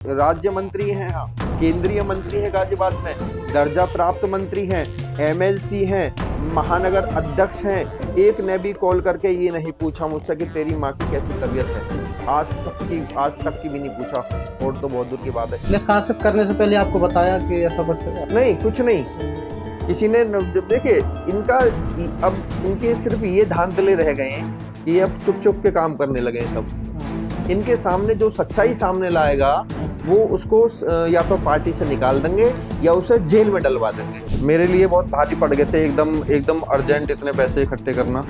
राज्य मंत्री हैं, हाँ, केंद्रीय मंत्री है गाजियाबाद में, दर्जा प्राप्त मंत्री हैं, एमएलसी हैं, महानगर अध्यक्ष हैं। एक ने भी कॉल करके ये नहीं पूछा मुझसे कि तेरी माँ की कैसी तबीयत है। आज तक की भी नहीं पूछा, और तो बहुत दूर की बात है। निष्कासित करने से पहले आपको बताया कि ऐसा कुछ है? नहीं, कुछ नहीं। किसी ने देखिए, इनका अब इनके सिर्फ ये धांधले रह गए हैं कि अब चुप चुप के काम करने लगे हैं सब। इनके सामने जो सच्चाई सामने लाएगा वो उसको या तो पार्टी से निकाल देंगे या उसे जेल में डलवा देंगे। मेरे लिए बहुत भारी पड़ गए थे, एकदम अर्जेंट इतने पैसे इकट्ठे करना।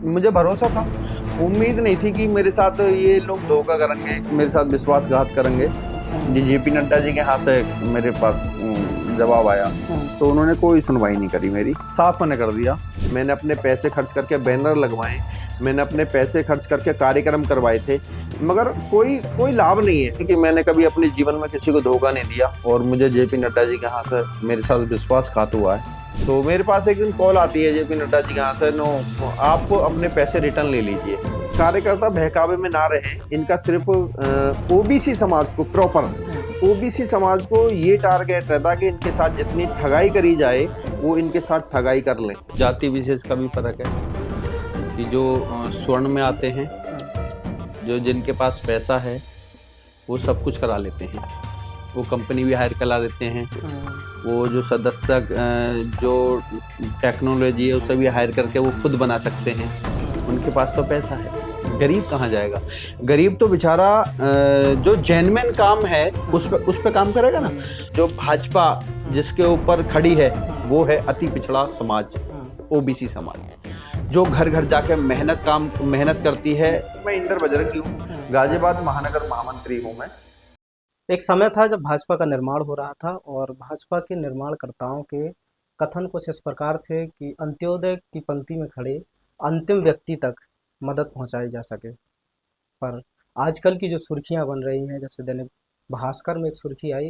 मुझे भरोसा था, उम्मीद नहीं थी कि मेरे साथ ये लोग धोखा करेंगे, मेरे साथ विश्वासघात करेंगे। जेपी नड्डा जी के हाथ से मेरे पास जवाब आया तो उन्होंने कोई सुनवाई नहीं करी मेरी, साफ मना कर दिया। मैंने अपने पैसे खर्च करके बैनर लगवाए, मैंने अपने पैसे खर्च करके कार्यक्रम करवाए थे, मगर कोई लाभ नहीं है कि मैंने कभी अपने जीवन में किसी को धोखा नहीं दिया। और मुझे जेपी नड्डा जी के हाथ से मेरे साथ विश्वासघात हुआ है। तो मेरे पास एक दिन कॉल आती है जेपी नड्डा जी के हाथ से, नो, आप अपने पैसे रिटर्न ले लीजिए। कार्यकर्ता बहकावे में ना रहे, इनका सिर्फ ओबीसी समाज को, प्रॉपर ओबीसी समाज को ये टारगेट रहता कि इनके साथ जितनी ठगाई करी जाए वो इनके साथ ठगाई कर लें। जाति विशेष का भी फर्क है कि जो स्वर्ण में आते हैं, जो जिनके पास पैसा है वो सब कुछ करा लेते हैं, वो कंपनी भी हायर करा देते हैं, वो जो सदस्य जो टेक्नोलॉजी है उसे भी हायर करके वो खुद बना सकते हैं, उनके पास तो पैसा है। गरीब कहाँ जाएगा? गरीब तो बेचारा जो जेन्युइन काम है उस पे काम करेगा ना। जो भाजपा जिसके ऊपर खड़ी है वो है अति पिछड़ा समाज, ओबीसी समाज, जो घर घर जाके मेहनत करती है। मैं इंदर बजरंगी हूँ, गाजियाबाद महानगर महामंत्री हूँ मैं। एक समय था जब भाजपा का निर्माण हो रहा था और भाजपा के निर्माणकर्ताओं के कथन कुछ इस प्रकार थे कि अंत्योदय की पंक्ति में खड़े अंतिम व्यक्ति तक मदद पहुंचाई जा सके। पर आजकल की जो सुर्खियां बन रही हैं, जैसे दैनिक भास्कर में एक सुर्खी आई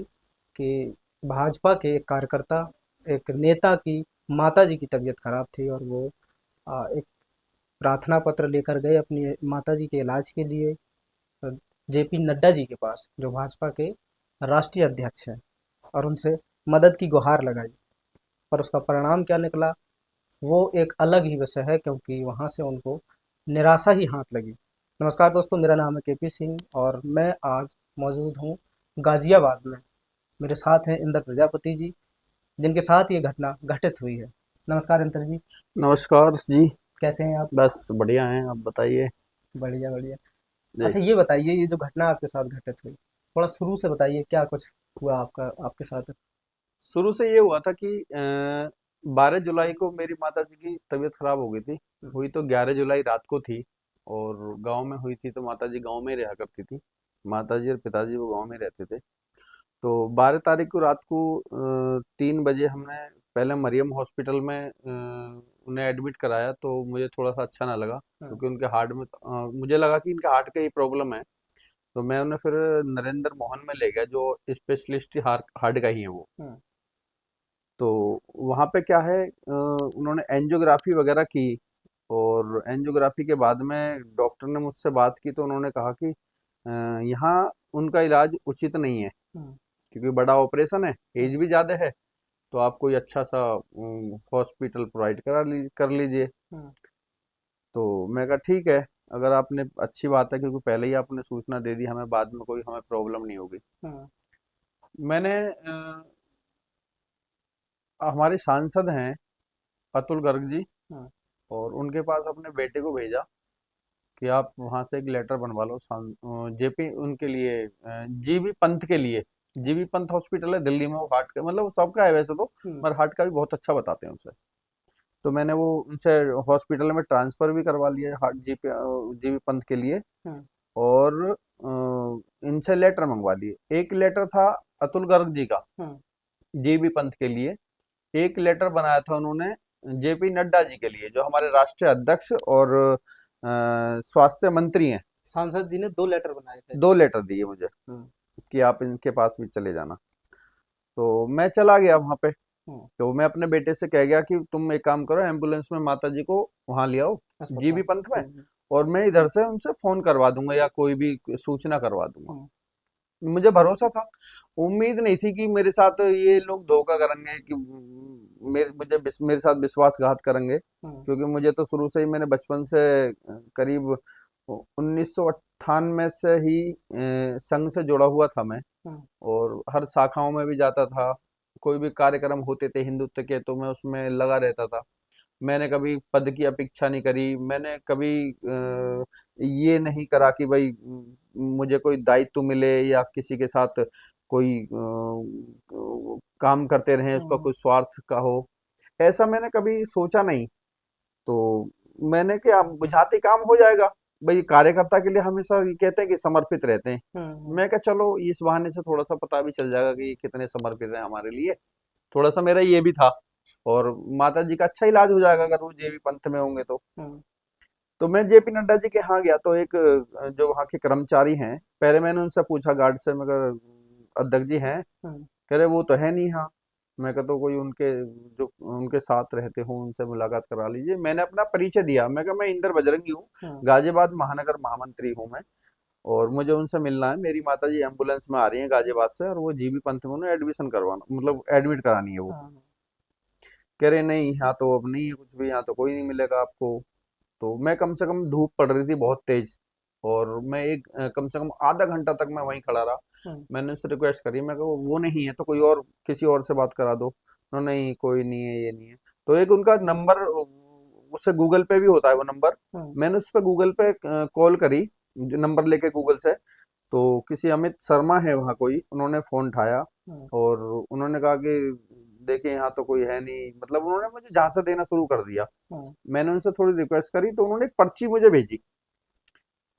कि भाजपा के एक कार्यकर्ता, एक नेता की माताजी की तबीयत खराब थी और वो एक प्रार्थना पत्र लेकर गए अपनी माताजी के इलाज के लिए जेपी नड्डा जी के पास, जो भाजपा के राष्ट्रीय अध्यक्ष हैं, और उनसे मदद की गुहार लगाई। पर उसका परिणाम क्या निकला वो एक अलग ही विषय है, क्योंकि वहाँ से उनको निराशा ही हाथ लगी। नमस्कार दोस्तों, मेरा नाम है केपी सिंह और मैं आज मौजूद हूँ गाजियाबाद में। मेरे साथ हैं इंदर प्रजापति जी, जिनके साथ ये घटना घटित हुई है। नमस्कार इंदर जी। नमस्कार जी। कैसे हैं आप? बस बढ़िया हैं, आप बताइए। बढ़िया बढ़िया। अच्छा, ये बताइए, ये जो घटना आपके साथ घटित हुई, थोड़ा शुरू से बताइए, क्या कुछ हुआ आपके साथ? शुरू से ये हुआ था कि 12 जुलाई को मेरी माताजी की तबीयत खराब हो गई थी। हुई तो 11 जुलाई रात को थी और गांव में हुई थी, तो माताजी गांव में रहा करती थी। माताजी और पिताजी वो गांव में रहते थे। तो 12 तारीख को रात को 3 बजे हमने पहले मरियम हॉस्पिटल में उन्हें एडमिट कराया। तो मुझे थोड़ा सा अच्छा ना लगा, क्योंकि उनके हार्ट में मुझे लगा कि इनके हार्ट का ही प्रॉब्लम है। तो मैं उन्हें फिर नरेंद्र मोहन में ले गया, जो स्पेशलिस्ट हार्ट का ही है वो। तो वहाँ पे क्या है, उन्होंने एंजियोग्राफी वगैरह की, और एंजियोग्राफी के बाद में डॉक्टर ने मुझसे बात की तो उन्होंने कहा कि यहाँ उनका इलाज उचित नहीं है, क्योंकि बड़ा ऑपरेशन है, एज भी ज़्यादा है, तो आप कोई अच्छा सा हॉस्पिटल प्रोवाइड कर लीजिए। तो मैं कहा ठीक है, अगर आपने, अच्छी बात है, क्योंकि पहले ही आपने सूचना दे दी हमें, बाद में कोई हमें प्रॉब्लम नहीं होगी। मैंने हमारे सांसद हैं अतुल गर्ग जी, और उनके पास अपने बेटे को भेजा कि आप वहाँ से एक लेटर बनवा लो जेपी उनके लिए, जीबी पंथ के लिए। जीबी पंथ हॉस्पिटल है दिल्ली में, वो हार्ट का, मतलब सबका है वैसे तो, पर हार्ट का भी बहुत अच्छा बताते हैं उनसे। तो मैंने वो उनसे हॉस्पिटल में ट्रांसफर भी करवा लिया हार्ट जीबी पंथ के लिए, और इनसे लेटर मंगवा लिए। एक लेटर था अतुल गर्ग जी का जीबी पंथ के लिए, एक लेटर बनाया था उन्होंने जेपी नड्डा जी के लिए, जो हमारे राष्ट्रीय अध्यक्ष और स्वास्थ्य मंत्री हैं। सांसद जी ने 2 लेटर बनाए थे। 2 लेटर दिए मुझे कि आप इनके पास भी चले जाना। तो मैं चला गया वहां पे। तो मैं अपने बेटे से कह गया कि तुम एक काम करो, एम्बुलेंस में माताजी को वहां ले आओ जीबी पंथ में, और मैं इधर से उनसे फोन करवा दूंगा या कोई भी सूचना करवा दूंगा। मुझे भरोसा था, उम्मीद नहीं थी कि मेरे साथ ये लोग धोखा करेंगे, कि मेरे साथ विश्वासघात करेंगे, हम्म, क्योंकि मुझे तो शुरू से ही, मैंने बचपन से करीब 1998 से ही संघ से जुड़ा हुआ था मैं, हम्म, और हर शाखाओं में भी जाता था। कोई भी कार्यक्रम होते थे हिंदुत्व के, तो मैं उसमें लगा रहता था। मैंने कभी पद की अपेक्षा नहीं करी, मैंने कभी ये नहीं करा कि भाई मुझे कोई दायित्व मिले या किसी के साथ कोई काम करते रहें, उसका हम्म, कोई स्वार्थ का हो, ऐसा मैंने कभी सोचा नहीं। तो मैंने क्या, बुझाते काम हो जाएगा, भाई कार्यकर्ता के लिए हमेशा ये कहते हैं कि समर्पित रहते हैं। हम्म, मैं क्या, चलो इस बहाने से थोड़ा सा पता भी चल जाएगा कि ये कितने समर्पित हैं हमारे लिए, थोड़ा सा मेरा ये भी था। और माता जी का अच्छा इलाज हो जाएगा अगर वो जेबी पंथ में होंगे तो। हम्म, तो मैं जेपी नड्डा जी के यहाँ गया, तो एक जो वहाँ के कर्मचारी हैं, पहले मैंने उनसे पूछा गार्ड से, मगर अध्यक्ष जी हैं? हम्म, कह रहे वो तो है नहीं यहाँ। मैं कहा तो कोई उनके, जो उनके साथ रहते हो उनसे मुलाकात करा लीजिए। मैंने अपना परिचय दिया, मैं कहा मैं इंदर बजरंगी हूँ, हम्म, गाजियाबाद महानगर महामंत्री हूँ मैं, और मुझे उनसे मिलना है। मेरी माता जी एम्बुलेंस में आ रही हैं गाजियाबाद से, और वो जीबी पंथ में उन्हें एडमिशन करवाना, मतलब एडमिट करानी है वो। हाँ, कह रहे नहीं, यहाँ तो अब नहीं है कुछ भी, यहाँ तो कोई नहीं मिलेगा आपको। तो मैं, कम से कम धूप पड़ रही थी बहुत तेज, और मैं कम से कम आधा घंटा तक मैं वहीं खड़ा रहा। हम्म, मैंने उससे रिक्वेस्ट करी, मैं कहा वो नहीं है तो कोई और, किसी और से बात करा दो। नहीं कोई नहीं है, ये नहीं है। तो एक उनका नंबर, उससे गूगल पे भी होता है वो नंबर, हम्म, मैंने उस पर गूगल पे कॉल करी, जो नंबर लेके गूगल से। तो किसी अमित शर्मा है वहाँ कोई, उन्होंने फोन उठाया, हम्म, और उन्होंने कहा कि देखिए यहाँ तो कोई है नहीं, मतलब उन्होंने मुझे झांसा देना शुरू कर दिया। हम्म, मैंने उनसे थोड़ी रिक्वेस्ट करी, तो उन्होंने एक पर्ची मुझे भेजी।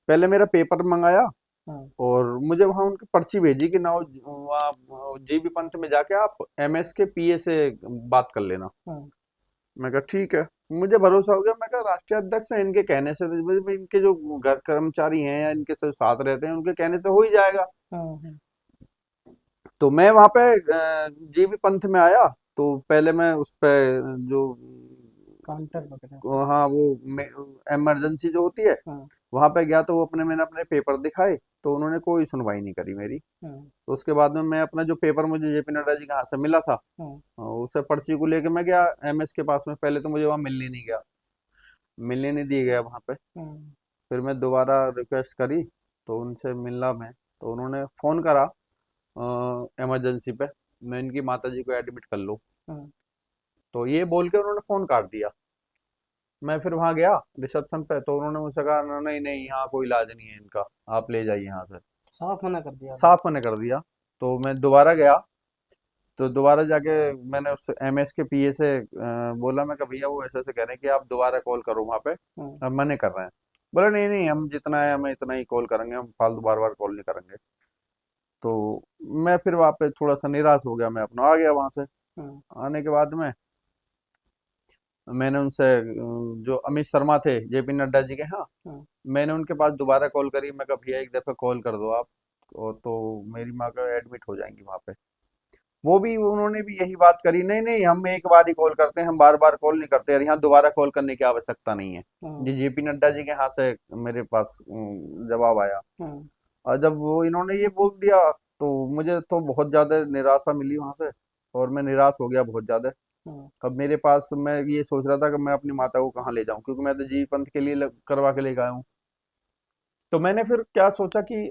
पहले मेरा पेपर मंगाया, हम्म, और मुझे वहां उनकी पर्ची भेजी कि ना, वहाँ जीबी पंथ में जाके आप एमएस के पीए से बात कर लेना। हम्म, मैं कहा ठीक है। मुझे भरोसा हो गया, मैं कहा राष्ट्रीय अध्यक्ष हैं, इनके कहने से तो भाई इनके जो घर कर्मचारी हैं या इनके साथ साथ रहते हैं, उनके कहने से हो ही जाएगा। हम्म, तो मैं वहां पे जीबी पंथ में आया। तो पहले मैं उस पे जो, काउंटर वगैरह पे। हाँ वो इमरजेंसी जो होती है, हाँ, वहां पे गया, तो वो मैंने अपने पेपर दिखाए, तो उन्होंने कोई सुनवाई नहीं करी मेरी। हम्म, तो उसके बाद में मैं अपना जो पेपर मुझे जेपी नड्डा जी के हाथ से मिला था, हम्म, उसे पर्ची को लेके मैं गया एमएस के पास में। पहले तो मुझे वहां मिलने नहीं गया, मिलने नहीं दिया गया वहां पे। हम्म, फिर मैं दोबारा रिक्वेस्ट करी, तो उनसे मिलना मैं, तो उन्होंने फोन करा इमरजेंसी पे, मैं इनकी माता जी को एडमिट कर लूँ। हम्म, तो ये बोल के उन्होंने फोन काट दिया। मैं फिर वहां गया रिसेप्शन पे, तो उन्होंने मुझसे कहा नहीं नहीं, यहाँ कोई इलाज नहीं है इनका, आप ले जाइए यहाँ से। साफ मना कर दिया आपने। साफ मना कर दिया। तो मैं दोबारा गया, तो दोबारा जाके मैंने उस एमएस के पीए से बोला, मैं कहा भैया वो ऐसे ऐसे कह रहे हैं कि आप दोबारा कॉल करो वहाँ पे, हम्म, अब मना कर रहे हैं। बोला नहीं नहीं, हम जितना है हमें इतना ही कॉल करेंगे, हम फालतू बार बार कॉल नहीं करेंगे। तो मैं फिर वहाँ पे थोड़ा सा निराश हो गया, मैं अपना आ गया वहाँ से। हम्म, आने के बाद में मैंने उनसे जो अमित शर्मा थे जेपी नड्डा जी के, हाँ, हम्म, मैंने उनके पास दोबारा कॉल करी। मैं कहा भैया एक दफा कॉल कर दो आप, और तो मेरी माँ का एडमिट हो जाएंगी वहाँ पे। वो भी, उन्होंने भी यही बात करी, नहीं नहीं, हम एक बार ही कॉल करते हैं, हम बार बार कॉल नहीं करते, और यहाँ दोबारा कॉल करने की आवश्यकता नहीं है। हम्म, जी जेपी नड्डा जी के यहाँ से मेरे पास जवाब आया। हम्म, और जब वो इन्होंने ये बोल दिया, तो मुझे तो बहुत ज्यादा निराशा मिली वहां से, और मैं निराश हो गया बहुत ज्यादा। हम्म, अब मेरे पास, मैं ये सोच रहा था कि मैं अपनी माता को कहाँ ले जाऊं, क्योंकि मैं तो जी पंथ के लिए करवा के ले गया हूँ। तो मैंने फिर क्या सोचा कि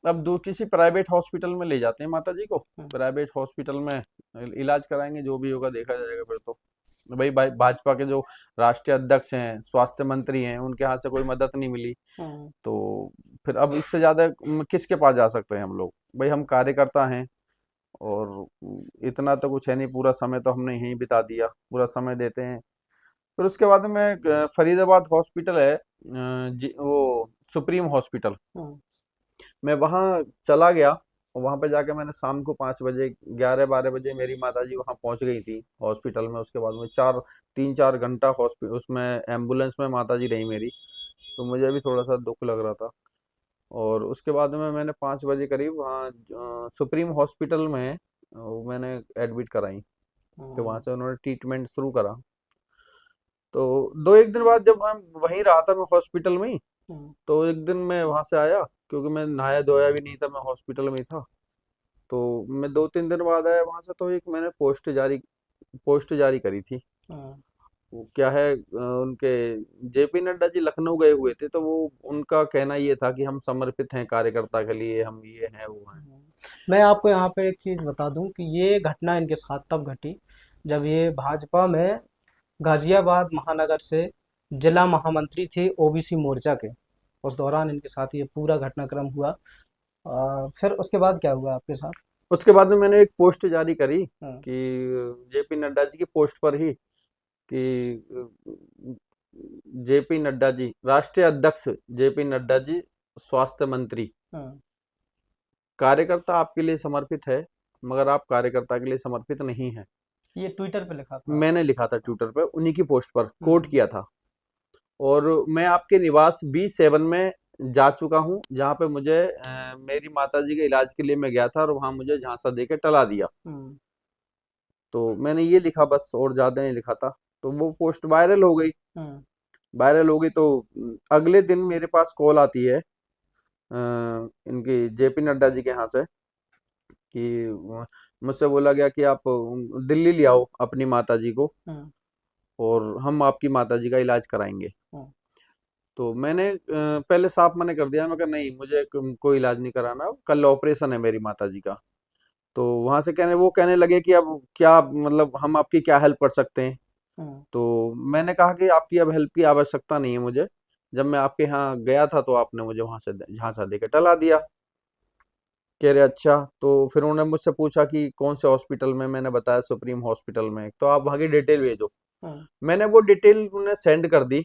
अब दो किसी प्राइवेट हॉस्पिटल में ले जाते हैं माता जी को, हम्म, प्राइवेट हॉस्पिटल में इलाज कराएंगे, जो भी होगा देखा जाएगा फिर तो। भाई भाजपा के जो राष्ट्रीय अध्यक्ष हैं, स्वास्थ्य मंत्री हैं, उनके हाथ से कोई मदद नहीं मिली, हम्म, तो फिर अब इससे ज्यादा किसके पास जा सकते हैं हम लोग? भाई हम कार्यकर्ता हैं, और इतना तो कुछ है नहीं, पूरा समय तो हमने यहीं बिता दिया, पूरा समय देते हैं। फिर उसके बाद में फरीदाबाद हॉस्पिटल है, वो सुप्रीम हॉस्पिटल, हम्म, मैं वहाँ चला गया। और वहाँ पे जाके मैंने शाम को 5 बजे, 11-12 बजे मेरी माता जी वहाँ पहुँच गई थी हॉस्पिटल में। उसके बाद में 3-4 घंटा हॉस्पिटल उसमें एम्बुलेंस में माता जी रही मेरी। तो मुझे भी थोड़ा सा दुख लग रहा था। और उसके बाद में मैंने 5 बजे करीब वहाँ सुप्रीम हॉस्पिटल में मैंने एडमिट कराई। तो वहाँ हम्म, से उन्होंने ट्रीटमेंट शुरू करा। तो 2-1 दिन बाद जब हम वहीं रहा था मैं हॉस्पिटल में ही, हम्म, तो एक दिन मैं वहां से आया, क्योंकि मैं नहाया धोया भी नहीं था, मैं हॉस्पिटल में ही था। तो मैं 2-3 दिन बाद आया वहां से, तो एक मैंने पोस्ट जारी करी थी। हाँ, वो क्या है, उनके जेपी नड्डा जी लखनऊ गए हुए थे, तो वो उनका कहना ये था कि हम समर्पित हैं कार्यकर्ता के लिए, हम ये हैं वो हैं। हाँ। मैं आपको यहाँ पे एक चीज़ बता दूं कि ये घटना इनके साथ तब घटी जब ये भाजपा में गाजियाबाद महानगर से जिला महामंत्री थे ओबीसी मोर्चा के। उस दौरान इनके साथ ये पूरा घटनाक्रम हुआ। फिर उसके बाद क्या हुआ आपके साथ? उसके बाद में मैंने एक पोस्ट जारी करी हाँ, कि जेपी नड्डा जी की पोस्ट पर ही कि जेपी नड्डा जी राष्ट्रीय अध्यक्ष, जेपी नड्डा जी स्वास्थ्य मंत्री, हाँ, कार्यकर्ता आपके लिए समर्पित है, मगर आप कार्यकर्ता के लिए समर्पित नहीं है। ये ट्विटर पे लिखा था मैंने आपने? लिखा था ट्विटर पे, उन्हीं की पोस्ट पर कोट हम्म, किया था। और मैं आपके निवास B7 में जा चुका हूँ, जहाँ पे मुझे मेरी माताजी के इलाज के लिए मैं गया था, और वहाँ मुझे झांसा दे के टला दिया। हम्म, तो मैंने ये लिखा बस, और ज्यादा नहीं लिखा था। तो वो पोस्ट वायरल हो गई। हम्म, वायरल हो गई तो अगले दिन मेरे पास कॉल आती है इनकी जेपी नड्डा जी के यहाँ से कि मुझसे बोला गया कि आप दिल्ली ले आओ अपनी माताजी को, हम्म, और हम आपकी माताजी का इलाज कराएंगे। हम्म, तो मैंने पहले साफ मना कर दिया, मैं कहा नहीं, मुझे कोई इलाज नहीं कराना, कल ऑपरेशन है मेरी माताजी का। तो वहां से वो कहने लगे कि अब क्या, मतलब हम आपकी क्या हेल्प कर सकते हैं। हम्म, तो मैंने कहा कि आपकी अब हेल्प की आवश्यकता नहीं है मुझे, जब मैं आपके यहाँ गया था तो आपने मुझे वहां से झांसा दे के टला दिया। कह रहे अच्छा। तो फिर उन्होंने मुझसे पूछा कि कौन से हॉस्पिटल में, मैंने बताया सुप्रीम हॉस्पिटल में, तो आप वहाँ की डिटेल भेजो। हम्म, मैंने वो डिटेल उन्हें सेंड कर दी,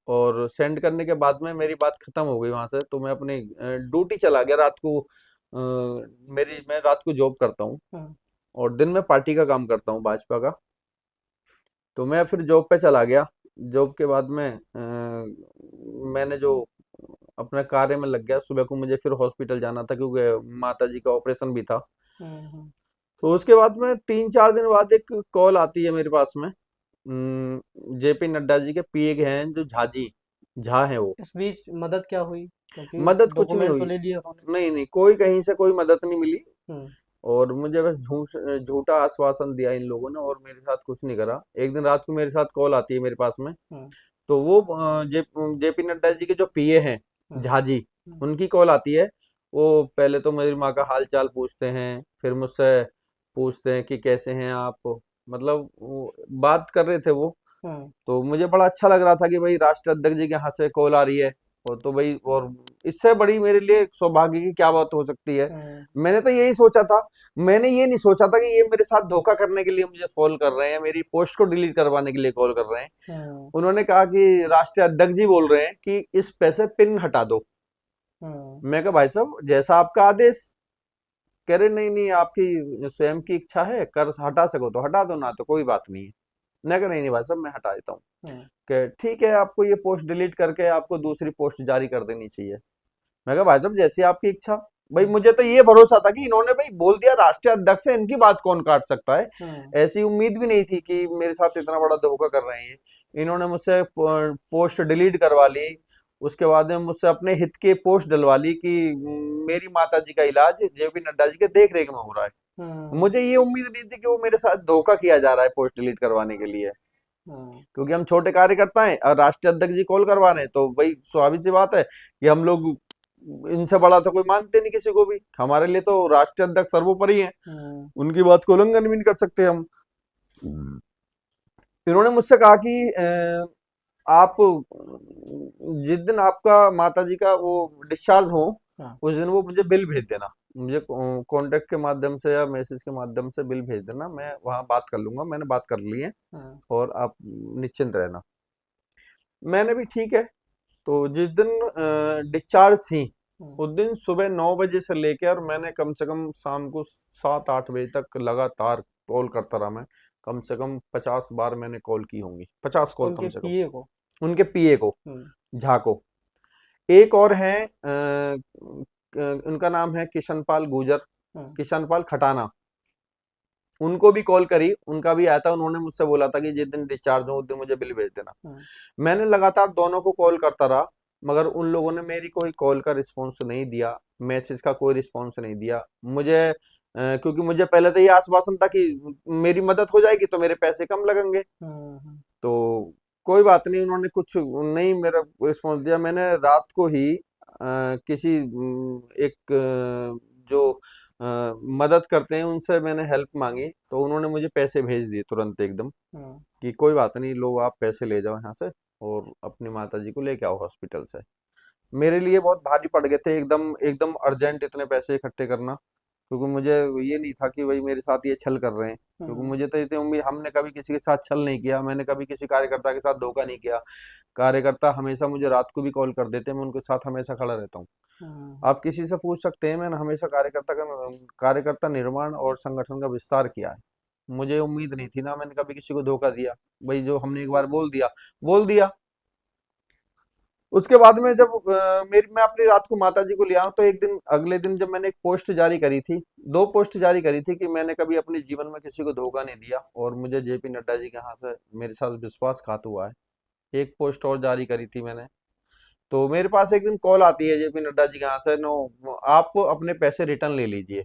और सेंड करने के बाद में मेरी बात खत्म हो गई वहां से। तो मैं अपनी ड्यूटी चला गया रात को। मैं रात को जॉब करता हूँ, हम्म, और दिन में पार्टी का काम करता हूँ भाजपा का। तो मैं फिर जॉब पे चला गया। जॉब के बाद में मैंने जो अपने कार्य में लग गया। सुबह को मुझे फिर हॉस्पिटल जाना था, क्योंकि माता जी का ऑपरेशन भी था। हम्म, तो उसके बाद में 3-4 दिन बाद एक कॉल आती है मेरे पास में, जेपी नड्डा जी के पीए के हैं जो झा है वो। इस बीच मदद क्या हुई? क्योंकि मदद कुछ नहीं डॉक्यूमेंट तो हुई। ले लिए उन्होंने। नहीं नहीं, कोई कहीं से कोई मदद नहीं मिली। हम्म, और मुझे बस झूठा आश्वासन दिया इन लोगों ने, और मेरे साथ कुछ नहीं करा। एक दिन रात को मेरे साथ कॉल आती है मेरे पास में। हम्म, तो वो जेपी नड्डा जी के जो पीए हैं, हम्म, झा जी, हम्म, उनकी कॉल आती है। वो पहले तो मेरी माँ का हाल चाल पूछते हैं, फिर मुझसे पूछते हैं कि कैसे हैं आप, मतलब बात कर रहे थे वो। हम्म, तो मुझे बड़ा अच्छा लग रहा था कि भाई राष्ट्रीय अध्यक्ष जी के यहाँ से कॉल आ रही है। और तो भाई, और इससे बड़ी मेरे लिए सौभाग्य की क्या बात हो सकती है। हम्म, मैंने तो यही सोचा था। मैंने ये नहीं सोचा था कि ये मेरे साथ धोखा करने के लिए मुझे कॉल कर रहे हैं, मेरी पोस्ट को डिलीट करवाने के लिए कॉल कर रहे हैं। हम्म, उन्होंने कहा कि राष्ट्रीय अध्यक्ष जी बोल रहे हैं कि इस पैसे पिन हटा दो। हम्म, मैं कहा भाई साहब जैसा आपका आदेश। कह रहे नहीं नहीं, आपकी स्वयं की इच्छा है, कर हटा सको तो हटा दो, ना तो कोई बात नहीं है। मैं कहा नहीं नहीं भाई साहब, मैं हटा देता हूँ। हम्म, कि ठीक है, आपको ये पोस्ट डिलीट करके आपको दूसरी पोस्ट जारी कर देनी चाहिए। मैं कहा भाई साहब जैसी आपकी इच्छा। भाई हम्म, मुझे तो ये भरोसा था कि इन्होंने भाई बोल दिया राष्ट्रीय अध्यक्ष है, इनकी बात कौन काट सकता है। हम्म, ऐसी उम्मीद भी नहीं थी कि मेरे साथ इतना बड़ा धोखा कर रहे हैं। इन्होंने मुझसे पोस्ट डिलीट करवा ली। उसके बाद में मुझसे अपने हित के पोस्ट डलवा ली कि मेरी माता जी का इलाज जेपी नड्डा जी के देख रेख में हो रहा है। हम्म, मुझे ये उम्मीद नहीं थी कि वो मेरे साथ धोखा किया जा रहा है पोस्ट डिलीट करवाने के लिए। हम्म, क्योंकि हम छोटे कार्यकर्ता हैं, और राष्ट्रीय अध्यक्ष जी कॉल करवा रहे हैं, तो भाई स्वाभाविक सी बात है कि हम लोग, इनसे बड़ा तो कोई मानते नहीं किसी को भी। हमारे लिए तो राष्ट्रीय अध्यक्ष सर्वोपरि हैं, हम्म, उनकी बात को उल्लंघन भी नहीं कर सकते हम। इन्होंने मुझसे कहा कि आप जिस दिन आपका माता जी का वो डिस्चार्ज हो, हाँ, उस दिन वो मुझे बिल भेज देना। मुझे कॉन्टेक्ट के माध्यम से या मैसेज के माध्यम से बिल भेज देना, मैं वहां बात कर लूंगा। मैंने बात कर ली है, हम्म, और आप निश्चिंत रहना। मैंने भी ठीक है। तो जिस दिन डिस्चार्ज थी, हम्म, उस दिन सुबह 9 बजे से लेकर मैंने कम से कम शाम को 7-8 बजे तक लगातार कॉल करता रहा मैं। कम से कम 50 बार मैंने कॉल की होंगी, 50 कॉल उनके कम से कम। पीए को। उनके पीए को, हम्म, झा को। एक और है, उनका नाम है किशनपाल गुजर, हम्म, किशनपाल खटाना। उनको भी कॉल करी, उनका भी आया था। उन्होंने मुझसे बोला था कि जिस दिन डिस्चार्ज हो उस दिन मुझे बिल भेज देना। हम्म, मैंने लगातार दोनों को कॉल करता रहा। मगर उन लोगों ने मेरी कोई कॉल का रिस्पॉन्स नहीं दिया, मैसेज का कोई रिस्पॉन्स नहीं दिया मुझे। क्योंकि मुझे पहले तो ये आश्वासन था कि मेरी मदद हो जाएगी तो मेरे पैसे कम लगेंगे। हम्म, तो कोई बात नहीं, उन्होंने कुछ नहीं मेरा रिस्पॉन्स दिया। मैंने रात को ही किसी एक जो मदद करते हैं उनसे मैंने हेल्प मांगी, तो उन्होंने मुझे पैसे भेज दिए तुरंत एकदम, हम्म, कि कोई बात नहीं, लो आप पैसे ले जाओ यहाँ से और अपनी माता जी को लेके आओ हॉस्पिटल से। मेरे लिए बहुत भारी पड़ गए थे, एकदम एकदम अर्जेंट इतने पैसे इकट्ठे करना, क्योंकि मुझे ये नहीं था कि भाई मेरे साथ ये छल कर रहे हैं। क्योंकि हम्म, मुझे तो इतनी उम्मीद, हमने कभी किसी के साथ छल नहीं किया, मैंने कभी किसी कार्यकर्ता के साथ धोखा नहीं किया। कार्यकर्ता हमेशा मुझे रात को भी कॉल कर देते हैं, मैं उनके साथ हमेशा खड़ा रहता हूँ। हम्म, आप किसी से पूछ सकते हैं, मैंने हमेशा कार्यकर्ता निर्माण और संगठन का विस्तार किया है। मुझे उम्मीद नहीं थी ना, मैंने कभी किसी को धोखा दिया। भाई जो हमने एक बार बोल दिया। उसके बाद में जब मैं अपनी रात को माता जी को ले आऊं, तो एक दिन अगले दिन जब मैंने एक पोस्ट जारी करी थी, दो पोस्ट जारी करी थी, कि मैंने कभी अपने जीवन में किसी को धोखा नहीं दिया और मुझे जेपी नड्डा जी के यहाँ से मेरे साथ विश्वासघात हुआ है। एक पोस्ट और जारी करी थी मैंने। तो मेरे पास एक दिन कॉल आती है जेपी नड्डा जी के यहाँ से, नो, आप अपने पैसे रिटर्न ले लीजिए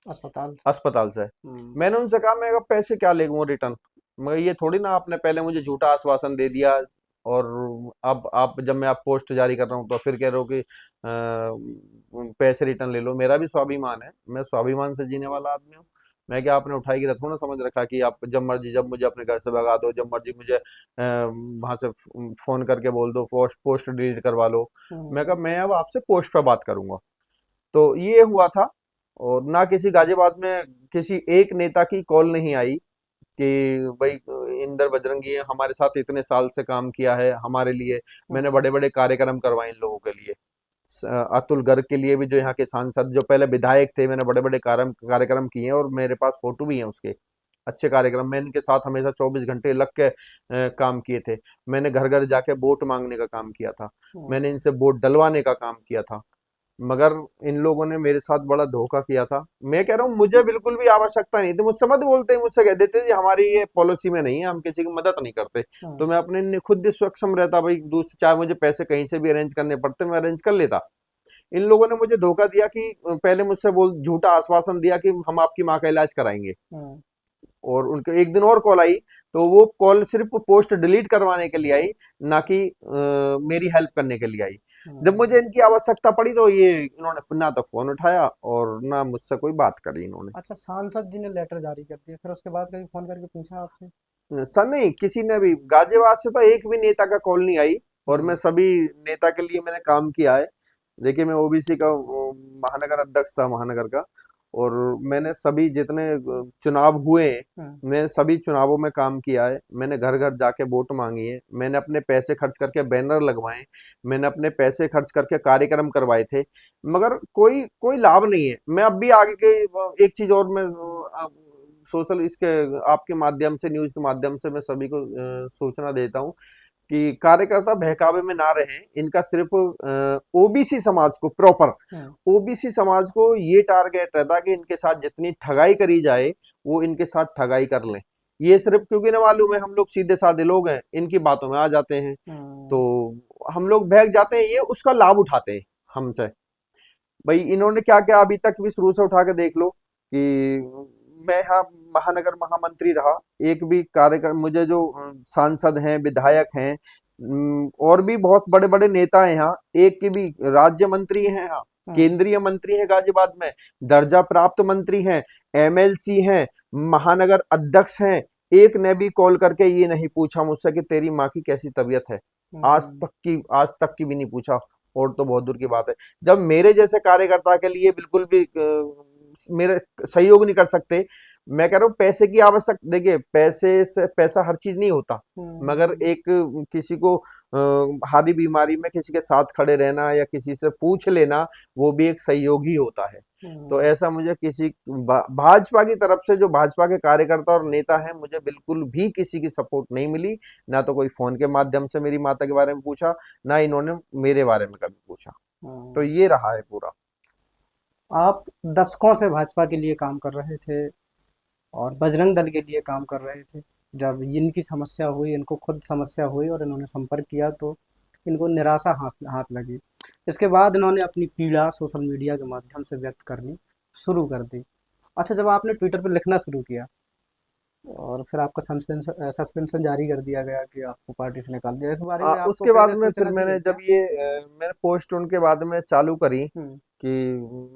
अस्पताल। अस्पताल से। हम्म, मैंने उनसे कहा, मैं कहा पैसे क्या ले लूं रिटर्न, मगर ये थोड़ी ना, आपने पहले मुझे झूठा आश्वासन दे दिया, और अब आप जब मैं आप पोस्ट जारी कर रहा हूँ तो फिर कह रहे हो कि पैसे रिटर्न ले लो। मेरा भी स्वाभिमान है, मैं स्वाभिमान से जीने वाला आदमी हूँ। मैं क्या आपने उठाई गिरा थोड़ा ना समझ रखा कि आप जब मर्जी जब मुझे अपने घर से भगा दो, जब मर्जी मुझे वहां से फोन करके बोल दो पोस्ट पोस्ट डिलीट करवा लो। मैं हम्म, कहा मैं अब आपसे पोस्ट पे बात करूंगा। तो ये हुआ था। और ना किसी गाजियाबाद में किसी एक नेता की कॉल नहीं आई कि भाई इंदर बजरंगी है, हमारे साथ इतने साल से काम किया है हमारे लिए, मैंने हम्म, बड़े बड़े कार्यक्रम करवाए इन लोगों के लिए। अतुल गर्ग के लिए भी, जो यहाँ के सांसद जो पहले विधायक थे, मैंने बड़े बड़े कार्यक्रम किए हैं, और मेरे पास फोटो भी है उसके। अच्छे कार्यक्रम, मैं इनके साथ हमेशा 24 घंटे लग के काम किए थे। मैंने घर घर जाके वोट मांगने का काम किया था, मैंने हम्म, इनसे वोट डलवाने का काम किया था। मगर इन लोगों ने मेरे साथ बड़ा धोखा किया था। मैं कह रहा हूँ मुझे बिल्कुल भी आवश्यकता नहीं थी, मुझसे मत बोलते, मुझसे कह देते जी हमारी ये पॉलिसी में नहीं है, हम किसी की मदद नहीं करते। तो हम्म, मैं अपने खुद ही सक्षम रहता भाई, दूसरे चाहे मुझे पैसे कहीं से भी अरेंज करने पड़ते मैं अरेंज कर लेता। इन लोगों ने मुझे धोखा दिया कि पहले मुझसे बोल झूठा आश्वासन दिया कि हम आपकी माँ का इलाज कराएंगे, हम्म, और उनके एक दिन और कॉल आई, तो वो कॉल सिर्फ पोस्ट डिलीट करवाने के लिए आई, ना कि मेरी हेल्प करने के लिए आई। जब मुझे हम्म। इनकी आवश्यकता पड़ी तो ये इन्होंने ना तो फोन उठाया और ना मुझसे कोई बात करी इन्होंने। अच्छा, सांसद जी ने लेटर जारी कर दिया, फिर उसके बाद कभी फोन करके पूछा आपसे? सर नहीं, किसी ने भी गाजियाबाद से तो एक भी नेता का कॉल नहीं आई। और मैं हम्म, सभी नेता के लिए मैंने काम किया है। देखिए मैं ओबीसी का महानगर अध्यक्ष था महानगर का, और मैंने सभी जितने चुनाव हुए हैं, हम्म, मैं सभी चुनावों में काम किया है। मैंने घर घर जाके वोट मांगी है, मैंने अपने पैसे खर्च करके बैनर लगवाए, मैंने अपने पैसे खर्च करके कार्यक्रम करवाए थे, मगर कोई कोई लाभ नहीं है। मैं अब भी आगे के एक चीज और मैं सोशल इसके आपके माध्यम से, न्यूज के माध्यम से मैं सभी को सूचना देता हूँ कि कार्यकर्ता बहकावे में ना रहें। इनका सिर्फ ओबीसी समाज को प्रॉपर, हम्म, ओबीसी समाज को ये टारगेट रहता है कि इनके साथ जितनी ठगाई करी जाए वो इनके साथ ठगाई कर लें। ये सिर्फ क्योंकि ना मालूम है हम लोग सीधे साधे लोग हैं, इनकी बातों में आ जाते हैं, तो हम्म, हम लोग बहक जाते हैं, ये उसका लाभ उठाते हैं हमसे। भाई इन्होंने क्या क्या अभी तक भी शुरू से उठा के देख लो कि मैं यहाँ महानगर महामंत्री रहा, एक भी कार्यक्रम मुझे जो सांसद हैं विधायक हैं, और भी बहुत बड़े बड़े नेता हैं यहाँ, एक की भी राज्य मंत्री हैं यहाँ, हम्म, केंद्रीय मंत्री है गाजियाबाद में, दर्जा प्राप्त मंत्री हैं, एमएलसी हैं, महानगर अध्यक्ष हैं, एक ने भी कॉल करके ये नहीं पूछा मुझसे कि तेरी माँ की कैसी तबीयत है। हम्म, आज तक की भी नहीं पूछा, और तो बहुत दूर की बात है। जब मेरे जैसे कार्यकर्ता के लिए बिल्कुल भी मेरे सहयोग नहीं कर सकते। मैं कह रहा हूँ पैसे की आवश्यक, देखिए पैसे से पैसा हर चीज नहीं होता, मगर हम्म, एक किसी को हारी बीमारी में किसी के साथ खड़े रहना या किसी से पूछ लेना, वो भी एक सहयोग ही होता है। तो हम्म। ऐसा मुझे किसी भाजपा की तरफ से, जो भाजपा के कार्यकर्ता और नेता हैं, मुझे बिल्कुल भी किसी की सपोर्ट नहीं मिली। ना तो कोई फोन के माध्यम से मेरी माता के बारे में पूछा, ना इन्होंने मेरे बारे में कभी पूछा। तो हम्म। ये रहा है पूरा। आप दशकों से भाजपा के लिए काम कर रहे थे और बजरंग दल के लिए काम कर रहे थे। जब इनकी समस्या हुई, इनको खुद समस्या हुई और इन्होंने संपर्क किया, तो इनको निराशा हाथ हाथ लगी। इसके बाद इन्होंने अपनी पीड़ा सोशल मीडिया के माध्यम से व्यक्त करनी शुरू कर दी। अच्छा, जब आपने ट्विटर पर लिखना शुरू किया और फिर आपका सस्पेंशन जारी कर दिया गया कि आपको पार्टी से निकाल दिया, इस बारे में आपको उसके बाद पहले में फिर सूचना दी मैंने गई जब क्या? ये मैंने पोस्ट उनके बाद में चालू करी हम्म। कि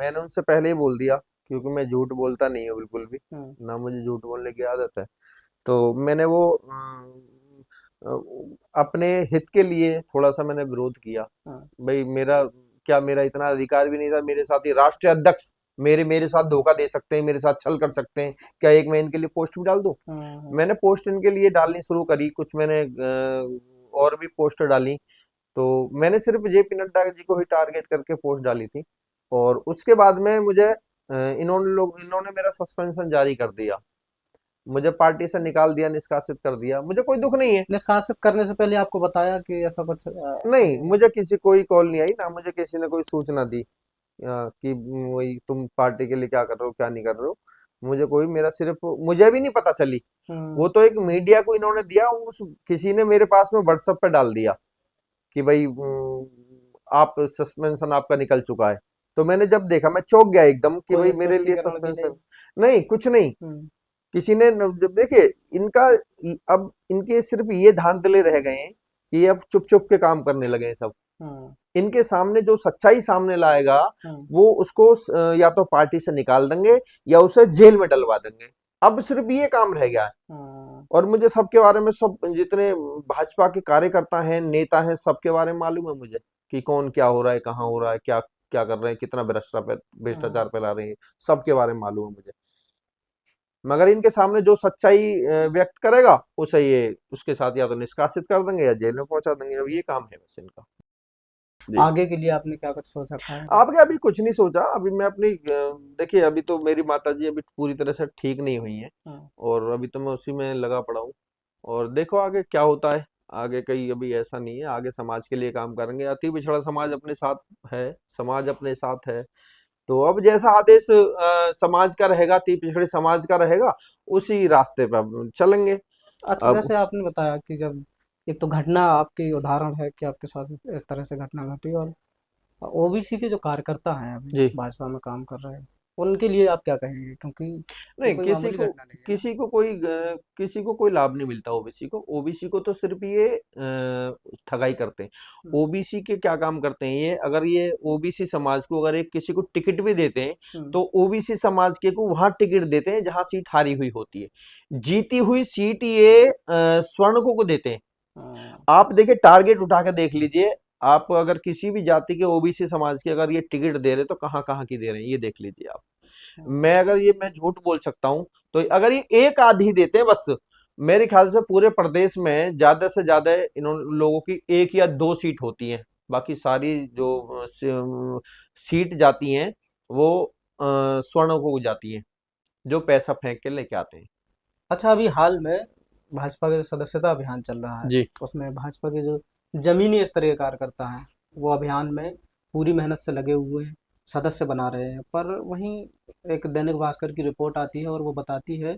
मैंने उनसे पहले ही बोल दिया, क्योंकि मैं झूठ बोलता नहीं हूँ बिल्कुल भी, हम्म। ना मुझे झूठ बोलने की आदत है। तो मैंने वो अपने हित के लिए थोड़ा सा मैंने विरोध किया। हाँ। भाई मेरा इतना अधिकार भी नहीं था, मेरे साथ ही राष्ट्रीय अध्यक्ष मेरे मेरे साथ धोखा दे सकते हैं, मेरे साथ छल कर सकते हैं, क्या एक मैं इनके लिए पोस्ट भी डाल दूं? मैंने पोस्ट इनके लिए डालनी शुरू करी, कुछ मैंने और भी पोस्ट डाली। तो मैंने सिर्फ जेपी नड्डा जी को ही टारगेट करके पोस्ट डाली थी, और उसके बाद में मुझे इन्होंने मेरा सस्पेंशन जारी कर दिया, मुझे पार्टी से निकाल दिया, निष्कासित कर दिया। मुझे कोई दुख नहीं है। निष्कासित करने से पहले आपको बताया कि ऐसा कुछ नहीं, मुझे किसी कोई कॉल नहीं आई, ना मुझे किसी ने कोई सूचना दी कि वही तुम पार्टी के लिए क्या कर रहे हो क्या नहीं कर रहे हो। मुझे कोई मेरा सिर्फ मुझे भी नहीं पता चली, वो तो एक मीडिया को इन्होंने दिया, उस किसी ने मेरे पास में व्हाट्सएप पे डाल दिया कि भाई आप सस्पेंशन आपका निकल चुका है। तो मैंने जब देखा मैं चौंक गया एकदम कि कोई भाई मेरे लिए स्पष्टीकरण भी सस्पेंशन नहीं? नहीं, कुछ नहीं। किसी ने जब देखिए इनका अब इनके सिर्फ ये धांधले रह गए हैं कि ये अब चुप चुप के काम करने लगे हैं सब। इनके सामने जो सच्चाई सामने लाएगा वो उसको या तो पार्टी से निकाल देंगे या उसे जेल में डलवा देंगे। अब सिर्फ ये काम रह गया है। और मुझे सबके बारे में, सब जितने भाजपा के कार्यकर्ता हैं, नेता हैं, सबके बारे में मालूम है मुझे कि कौन क्या हो रहा है, कहाँ हो रहा है, क्या क्या कर रहे हैं, कितना भ्रष्टाचार फैला रहे हैं, सबके बारे में मालूम है मुझे। मगर इनके सामने जो सच्चाई व्यक्त करेगा उसे ये उसके साथ या तो निष्कासित कर देंगे या जेल में पहुंचा देंगे। अब ये काम है बस इनका। आगे के लिए आपने क्या कुछ सोच रखा है? आपके अभी कुछ नहीं सोचा। अभी मैं अपनी देखिए, अभी तो मेरी माताजी अभी पूरी तरह से ठीक नहीं हुई हैं, और अभी तो मैं उसी में लगा पड़ा हूँ। और देखो आगे क्या होता है। आगे कहीं अभी ऐसा नहीं है, आगे समाज के लिए काम करेंगे। अति पिछड़ा समाज अपने साथ है, समाज अपने साथ है। तो अब जैसा आदेश समाज का रहेगा, अति पिछड़े समाज का रहेगा, उसी रास्ते पर अब चलेंगे। अच्छा, अब जैसे आपने बताया कि जब एक तो घटना आपकी उदाहरण है कि आपके साथ इस तरह से घटना घटी, और ओबीसी के जो कार्यकर्ता हैं अभी जी भाजपा में काम कर रहे हैं, उनके लिए आप क्या कहेंगे? क्योंकि ये नहीं, कोई मामूली घटना नहीं है। किसी को कोई लाभ नहीं मिलता। ओबीसी को तो सिर्फ ये ठगाई करते हैं। हम्म। ओबीसी के क्या काम करते हैं ये, अगर ये ओबीसी समाज को अगर एक किसी को टिकट भी देते हैं तो ओबीसी समाज के को वहां टिकट देते हैं जहां सीट हारी हुई होती है। जीती हुई सीट ये स्वर्णकों को देते हैं। आप देखिए, टारगेट उठा के देख लीजिए, आप अगर किसी भी जाति के ओबीसी समाज के अगर ये टिकट दे रहे तो कहाँ कहाँ की दे रहे हैं, ये देख लीजिए आप। मैं झूठ बोल सकता हूं तो अगर ये एक आधी देते हैं बस, मेरे ख्याल से पूरे प्रदेश में ज्यादा से ज्यादा इन लोगों की एक या दो सीट होती हैं। बाकी सारी जो सीट जाती हैं वो स्वर्णों को जाती हैं, जो पैसा फेंक के लेके आते हैं। अच्छा, अभी हाल में भाजपा का जो सदस्यता अभियान चल रहा है, जी उसमें भाजपा के जो जमीनी स्तर के कार्यकर्ता हैं वो अभियान में पूरी मेहनत से लगे हुए हैं, सदस्य बना रहे हैं। पर वहीं एक दैनिक भास्कर की रिपोर्ट आती है और वो बताती है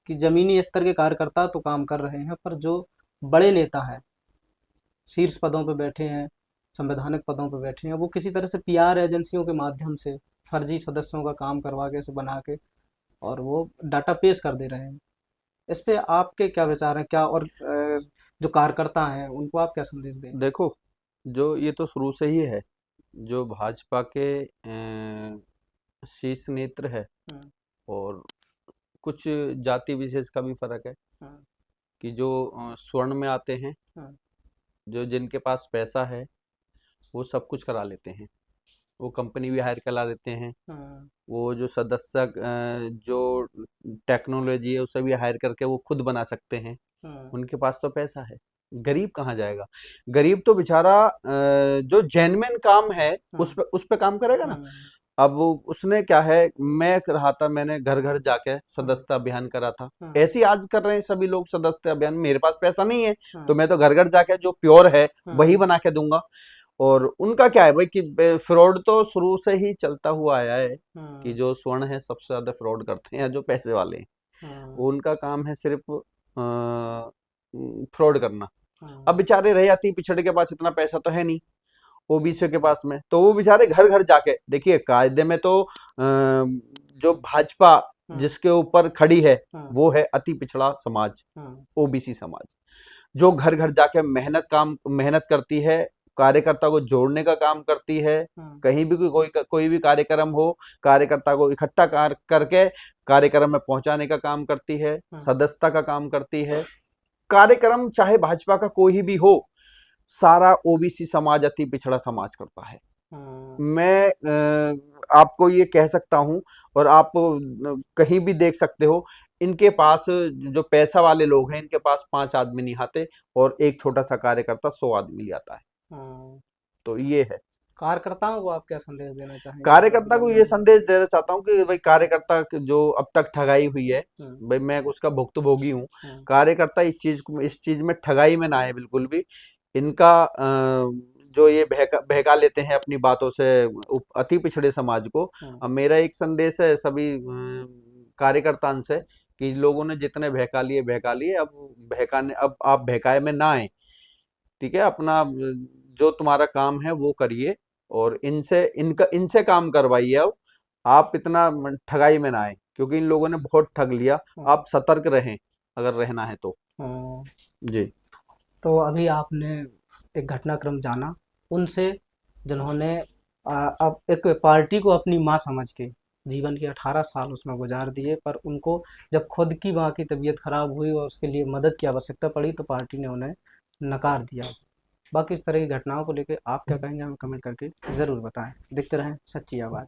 कि जमीनी स्तर के कार्यकर्ता तो काम कर रहे हैं, पर जो बड़े नेता हैं, शीर्ष पदों पर बैठे हैं, संवैधानिक पदों पर बैठे हैं, वो किसी तरह से पीआर एजेंसियों के माध्यम से फर्जी सदस्यों का काम करवा के, उसे बना के, और वो डाटा पेश कर दे रहे हैं। इस पे आपके क्या विचार हैं? क्या और जो कार्यकर्ता हैं उनको आप क्या संदेश देंगे? देखो, जो ये तो शुरू से ही है, जो भाजपा के शीर्ष नेत्र है, हम्म। और कुछ जाति विशेष का भी फर्क है हम्म। कि जो स्वर्ण में आते हैं, हम्म। जो जिनके पास पैसा है वो सब कुछ करा लेते हैं, वो कंपनी भी हायर करा लेते हैं, हम्म। वो जो सदस्य जो टेक्नोलॉजी है उसे भी हायर करके वो खुद बना सकते हैं। उनके पास तो पैसा है, गरीब कहाँ जाएगा? गरीब तो बेचारा जो जेन्युइन काम है उस पे काम करेगा ना। अब उसने क्या है, मैं रहा था, मैंने घर घर जाके सदस्यता अभियान करा था। ऐसे ही आज कर रहे हैं सभी लोग सदस्यता अभियान। मेरे पास पैसा नहीं है तो मैं तो घर घर जाके जो प्योर है वही बना के दूंगा। और उनका क्या है भाई कि फ्रॉड तो शुरू से ही चलता हुआ आया है कि जो स्वर्ण है सबसे ज्यादा फ्रॉड करते हैं जो पैसे वाले हैं। उनका काम है सिर्फ फ्रॉड करना। अब बेचारे रहे अति पिछड़े के पास इतना पैसा तो है नहीं ओबीसी के पास में, तो वो बेचारे घर घर जाके, देखिए कायदे में तो जो भाजपा जिसके ऊपर खड़ी है वो है अति पिछड़ा समाज, ओबीसी समाज, जो घर घर जाके मेहनत करती है, कार्यकर्ता को जोड़ने का काम करती है। कहीं भी कोई भी कार्यक्रम हो, कार्यकर्ता को इकट्ठा करके कार्यक्रम में पहुंचाने का काम करती है, सदस्यता का काम करती है। कार्यक्रम चाहे भाजपा का कोई भी हो, सारा ओबीसी समाज अति पिछड़ा समाज करता है। मैं आपको ये कह सकता हूं, और आप कहीं भी देख सकते हो, इनके पास जो पैसा वाले लोग हैं, इनके पास 5 आदमी नहीं आते और एक छोटा सा कार्यकर्ता 100 आदमी ले आता है। तो ये है। कार्यकर्ताओं को आप क्या संदेश देना चाहेंगे? कार्यकर्ता को ये संदेश देना चाहता हूँ कि भाई कार्यकर्ता जो अब तक ठगाई हुई है, भाई मैं उसका भुक्तभोगी हूँ। कार्यकर्ता इस चीज में ठगाई में ना आए बिल्कुल भी। इनका जो ये बहका लेते हैं अपनी बातों से अति पिछड़े समाज को। अब मेरा एक संदेश है सभी कार्यकर्ताओं से कि लोगों ने जितने बहका लिए, अब आप बहकाए में ना आए, ठीक है? अपना जो तुम्हारा काम है वो करिए और इनसे काम करवाइए। अब आप इतना ठगाई में ना आए, क्योंकि इन लोगों ने बहुत ठग लिया। आप सतर्क रहें अगर रहना है तो। जी। तो अभी आपने एक घटनाक्रम जाना उनसे, जिन्होंने अब एक पार्टी को अपनी माँ समझ के जीवन के 18 साल उसमें गुजार दिए, पर उनको जब खुद की माँ की तबीयत खराब हुई और उसके लिए मदद की आवश्यकता पड़ी तो पार्टी ने उन्हें नकार दिया। बाकी इस तरह की घटनाओं को लेकर आप क्या कहेंगे, हमें कमेंट करके ज़रूर बताएं। देखते रहें सच्ची आवाज़।